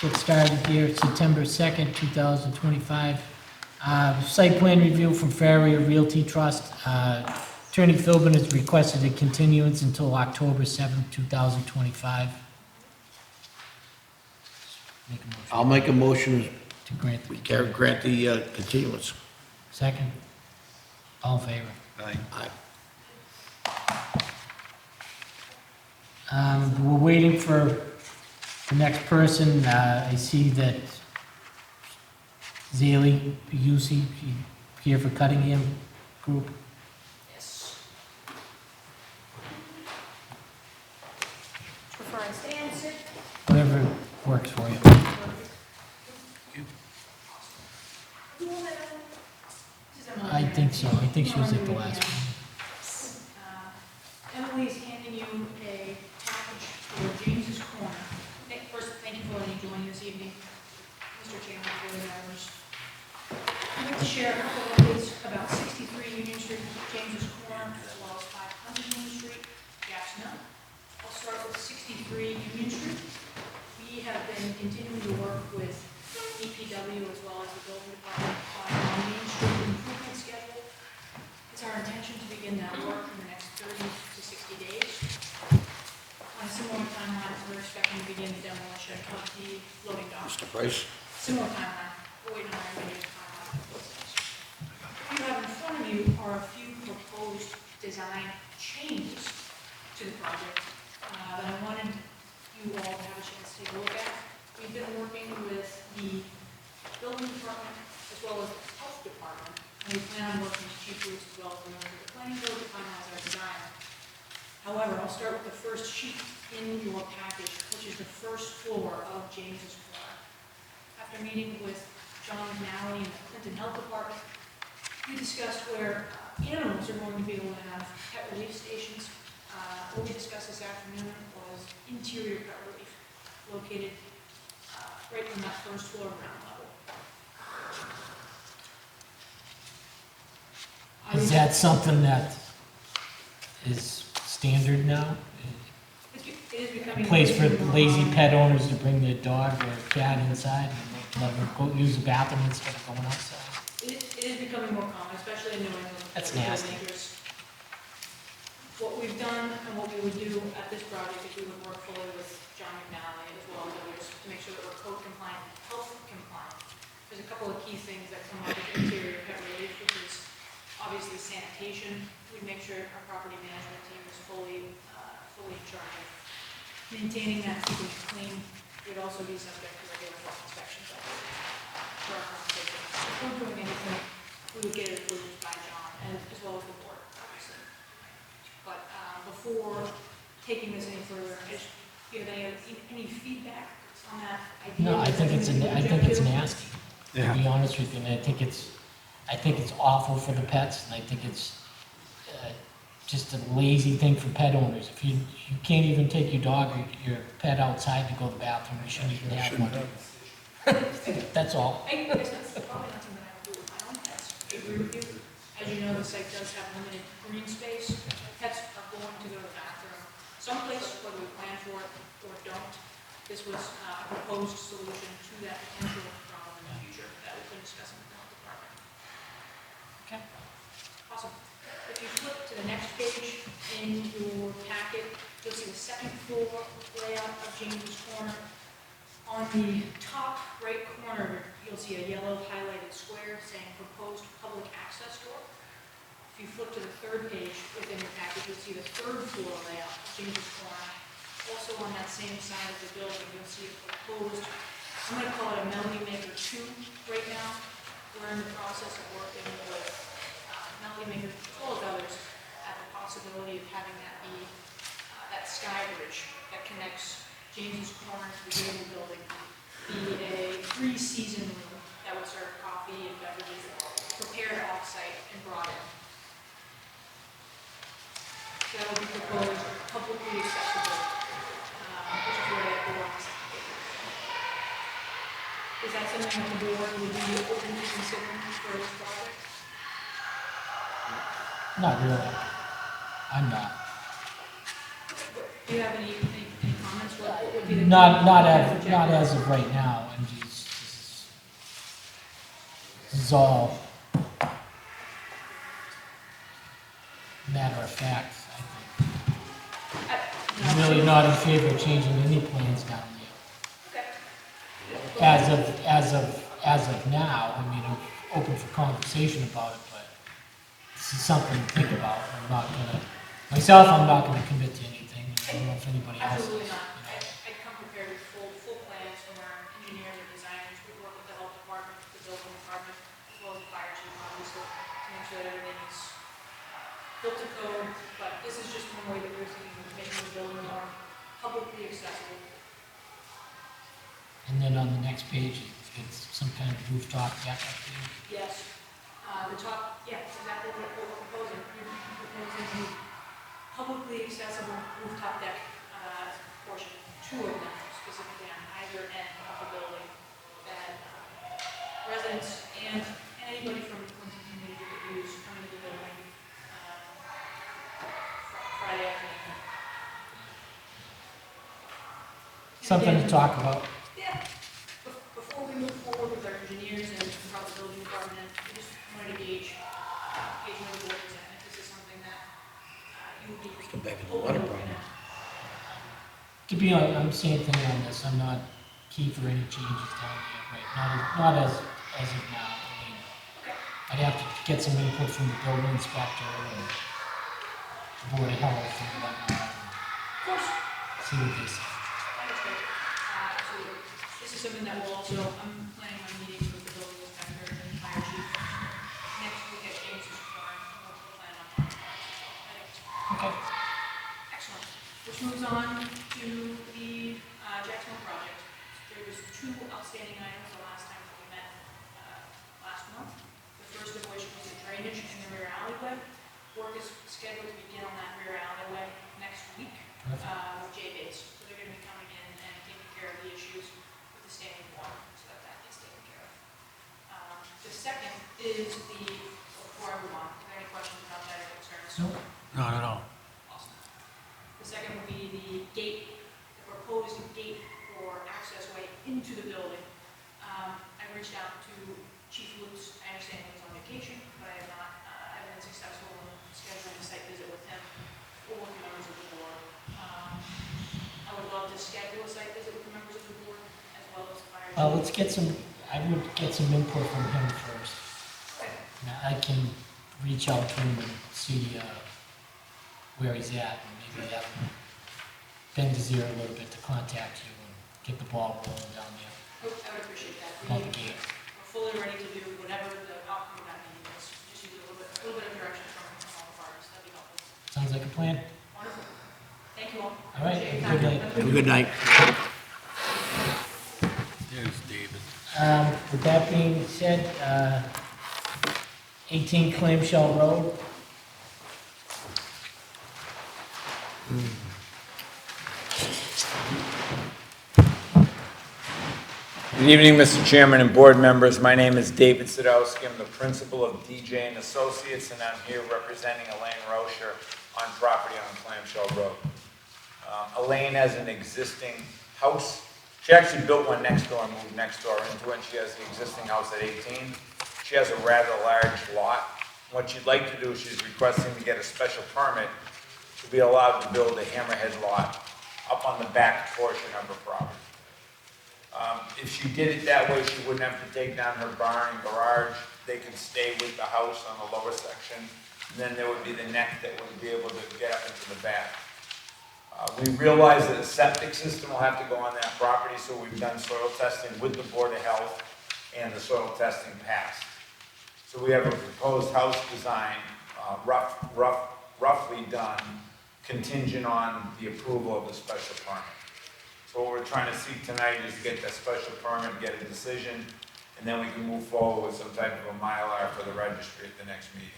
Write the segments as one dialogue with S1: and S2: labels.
S1: get started here, September 2nd, 2025. Site plan review from Farrier Realty Trust. Attorney Philbin has requested a continuance until October 7th, 2025. Make a motion
S2: I'll make a motion,
S1: to grant the
S2: we grant the continuance.
S1: second. All in favor?
S2: Aye.
S1: We're waiting for the next person. I see that Zaley Busey here for Cuttingham Group.
S3: Yes. Prefer I stay and sit?
S1: Whatever works for you. I think so. I think she was at the last one.
S3: Emily's handing you a package for James's Corner. First, thank you for letting me join this evening, Mr. Chairman, board members. I'd like to share a couple of updates about 63 Union Street, James's Corner, as well as 500 Union Street, Jack's Mill. I'll start with 63 Union Street. We have been continuing to work with EPW as well as the building department on our Main Street improvement schedule. It's our intention to begin that work in the next 30 to 60 days. On a similar timeline, we're expecting to begin the demolition of the loading dock.
S2: Mr. Price?
S3: Similar timeline, we're waiting on our engineer's timeline. What you have in front of you are a few proposed design changes to the project that I wanted you all to have a chance to take a look at. We've been working with the building department as well as the health department, and we plan on working with Chief Bruce as well as the members of the planning board to finalize our design. However, I'll start with the first sheet in your package, which is the first floor of James's Corner. After meeting with John McNally and the Clinton Health Department, we discussed where animals are going to be able to have pet relief stations. What we discussed this afternoon was interior pet relief located right on that first floor ground level.
S1: Is that something that is standard now?
S3: It is becoming.
S1: A place for lazy pet owners to bring their dog or cat inside and let them go use the bathroom instead of going outside?
S3: It is becoming more common, especially in New England.
S1: That's
S3: with
S1: nasty.
S3: neighbors. What we've done and what we would do at this project is we would work fully with John McNally as well as others to make sure that we're code compliant, health compliant. There's a couple of key things that come up with interior pet relief, which is obviously sanitation. We make sure our property management team is fully in charge of maintaining that, keeping it clean. We'd also be subject to regular health inspections for our compensation. If we're doing anything, we would get it approved by John and as well as the board, obviously. But before taking this any further, do you have any feedback on that idea?
S1: No, I think it's nasty, to be honest with you, and I think it's awful for the pets, and I think it's just a lazy thing for pet owners. If you can't even take your dog or your pet outside to go to the bathroom, you shouldn't even have one. That's all.
S3: I guess that's probably not something I would do with my own pets. I agree with you. As you know, the site does have limited green space. Pets are going to go to the bathroom someplace, whether we plan for it or don't. This was a proposed solution to that potential problem in the future that we've been discussing with the health department.
S1: Okay.
S3: Awesome. If you flip to the next page in your packet, you'll see the second floor layout of James's Corner. On the top right corner, you'll see a yellow highlighted square saying proposed public access door. If you flip to the third page within your package, you'll see the third floor layout of James's Corner. Also on that same side of the building, you'll see a proposed, I'm going to call it a Melody Maker 2 right now. We're in the process of working with Melody Maker as well as others at the possibility of having that be that sky bridge that connects James's Corner to the Gable Building, be a 3-season room that would serve coffee and beverages prepared off-site and brought in. That would be proposed publicly accessible, which is where that door is. Is that something that the board would be open to considering for this project?
S1: Not really. I'm not.
S3: Do you have any comments? What would be the.
S1: Not as of right now, and this is all matter of fact, I think. I'm really not in favor of changing any plans down there.
S3: Okay.
S1: As of now, I mean, I'm open for conversation about it, but this is something to think about. I'm not gonna commit to anything, and I don't know if anybody else is.
S3: Absolutely not. I'd come prepared with full plans from our engineers and designers. We work with the health department, the building department, as well as the fire chief, obviously, to make sure that everything is built to code. But this is just one way that we're seeing making the building more publicly accessible.
S1: And then on the next page, it's some kind of rooftop deck up there.
S3: Yes. The top, yeah, that's exactly what we're proposing. We're proposing the publicly accessible rooftop deck portion, two of them specifically on either end of the building that residents and anybody from the Clinton community could use coming to the building Friday afternoon.
S1: Something to talk about.
S3: Yeah. Before we move forward with our engineers and throughout the building department, we just wanted to gauge where the board is at, if this is something that you would be.
S2: Come back to the water problem.
S1: To be honest, I'm saying thing on this, I'm not key for any changes down there, right? Not as of now. I mean, I'd have to get some input from the building inspector and the board of health and whatnot,
S3: Of course.
S1: and see what they say.
S3: Understood. Absolutely. This is something that will also, I'm planning on meetings with the building inspector and fire chief next week at James's Farm, and we'll plan on talking about this as well.
S1: Okay.
S3: Excellent. Which moves on to the Jacksonville project. There was two outstanding items the last time that we met last month. The first of which was the drainage in the rear alleyway. Work is scheduled to begin on that rear alleyway next week with J-Base. So they're going to be coming in and taking care of the issues with the standing water, so that gets taken care of. The second is before I move on, are there any questions about that or concerns?
S1: Nope.
S2: Not at all.
S3: Awesome. The second would be the gate, the proposed gate for accessway into the building. I reached out to Chief Lutz. I understand he was on vacation, but I have not, I've been successful in scheduling a site visit with him or with members of the board. I would love to schedule a site visit with the members of the board as well as the fire chief.
S1: Let's get I would get some input from him first.
S3: Okay.
S1: Now, I can reach out to him and see where he's at, and maybe have him bend his ear a little bit to contact you and get the ball rolling down there
S3: I would appreciate that.
S1: about the gate.
S3: We're fully ready to do whatever the outcome of that meeting is. Just need a little bit of direction from all the parties. That'd be helpful.
S1: Sounds like a plan.
S3: Wonderful. Thank you all.
S1: All right,
S3: Appreciate your
S1: have a good
S3: time.
S1: night.
S2: Have a good night.
S4: There's David.
S1: With that being said, 18 Clamshell Road.
S4: Good evening, Mr. Chairman and board members. My name is David Sadowski. I'm the principal of DJ and Associates, and I'm here representing Elaine Rocher on property on Clamshell Road. Elaine has an existing house. She actually built one next door and moved next door into it, and she has the existing house at 18. She has a rather large lot. What she'd like to do is she's requesting to get a special permit to be allowed to build a hammerhead lot up on the back portion of her property. If she did it that way, she wouldn't have to take down her barn and garage. They could stay with the house on the lower section. And then there would be the neck that would be able to get up into the back. We realize that a septic system will have to go on that property, so we've done soil testing with the Board of Health, and the soil testing passed. So we have a proposed house design, roughly done, contingent on the approval of the special permit. So what we're trying to seek tonight is to get that special permit, get a decision, and then we can move forward with some type of a Mylar for the registry at the next meeting.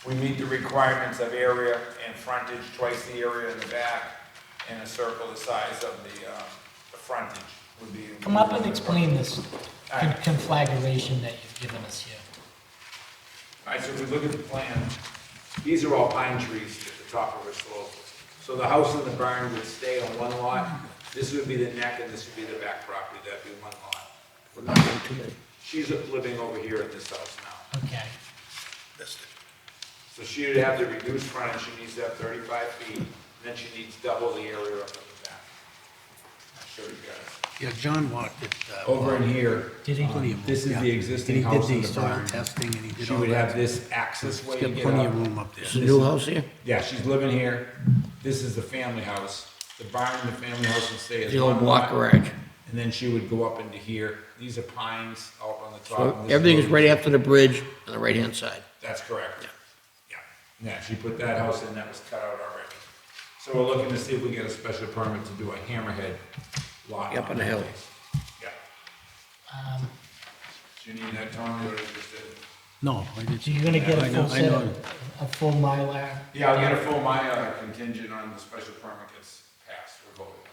S4: We meet the requirements of area and frontage, twice the area in the back, and a circle the size of the frontage would be.
S1: Come up and explain this
S4: All right.
S1: conflagration that you've given us here.
S4: All right, so if we look at the plan, these are all pine trees at the top of the slope. So the house and the barn would stay on one lot. This would be the neck and this would be the back property. That'd be one lot. She's living over here in this house now.
S1: Okay.
S4: So she would have the reduced frontage, she needs to have 35 feet, and then she needs double the area up in the back. I'll show you guys.
S2: Yeah, John walked it.
S4: Over in here,
S1: Did he?
S2: Plenty of
S4: this is
S2: room,
S4: the
S2: yeah.
S4: existing
S2: And
S4: house
S2: he
S4: and
S2: did
S4: the
S2: the soil
S4: barn.
S2: testing and he did
S4: She
S2: all
S4: would
S2: that.
S4: have this access way
S2: He's
S4: to
S2: got
S4: get
S2: plenty of
S4: up.
S2: room up there.
S5: It's a new house here?
S4: Yeah, she's living here. This is the family house. The barn and the family house would stay as
S5: The old
S4: one
S5: block
S4: lot.
S5: garage.
S4: And then she would go up into here. These are pines out on the top.
S5: So
S4: and this
S5: everything is
S4: road.
S5: right after the bridge on the right-hand side.
S4: That's correct. Yeah. Yeah, she put that house in, that was cut out already. So we're looking to see if we get a special permit to do a hammerhead lot.
S5: Up on the hill.
S4: Yeah.
S1: Um,
S4: Do you need that, Tom, or just
S2: No, I did.
S1: So you're gonna get
S2: I
S1: a
S2: know-
S1: full
S2: I
S1: set
S2: know.
S1: of, a full Mylar?
S4: Yeah, I'll get a full Mylar contingent on the special permit gets passed or voted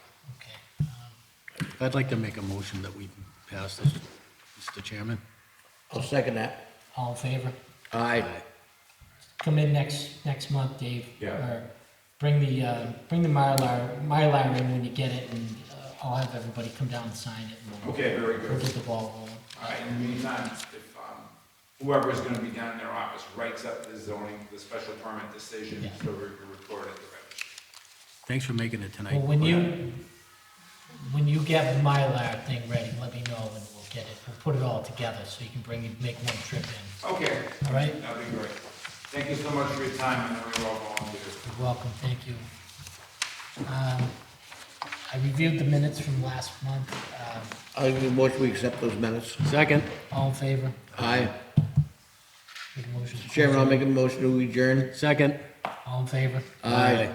S4: on.
S1: Okay.
S2: I'd like to make a motion that we pass this, Mr. Chairman.
S5: I'll second that.
S1: All in favor?
S5: Aye.
S1: Come in next month, Dave.
S4: Yeah.
S1: Or bring the Mylar in when you get it, and I'll have everybody come down and sign it, and
S4: Okay, very
S1: we'll
S4: good.
S1: get the ball rolling.
S4: All right, in the meantime, if whoever's gonna be down in their office writes up the zoning, the special permit decision,
S1: Yeah.
S4: so we can record it at the registry.
S2: Thanks for making it tonight.
S1: Well, when you get the Mylar thing ready, let me know, and we'll get it, we'll put it all together, so you can make one trip in,
S4: Okay,
S1: all right?
S4: that'd be great. Thank you so much for your time, and we're all volunteers.
S1: You're welcome, thank you. I reviewed the minutes from last month.
S5: I'll give you a motion, we accept those minutes.
S2: Second.
S1: All in favor?
S5: Aye.
S1: Make a motion.
S5: Chairman, I'll make a motion to adjourn.
S2: Second.
S1: All in favor?
S5: Aye.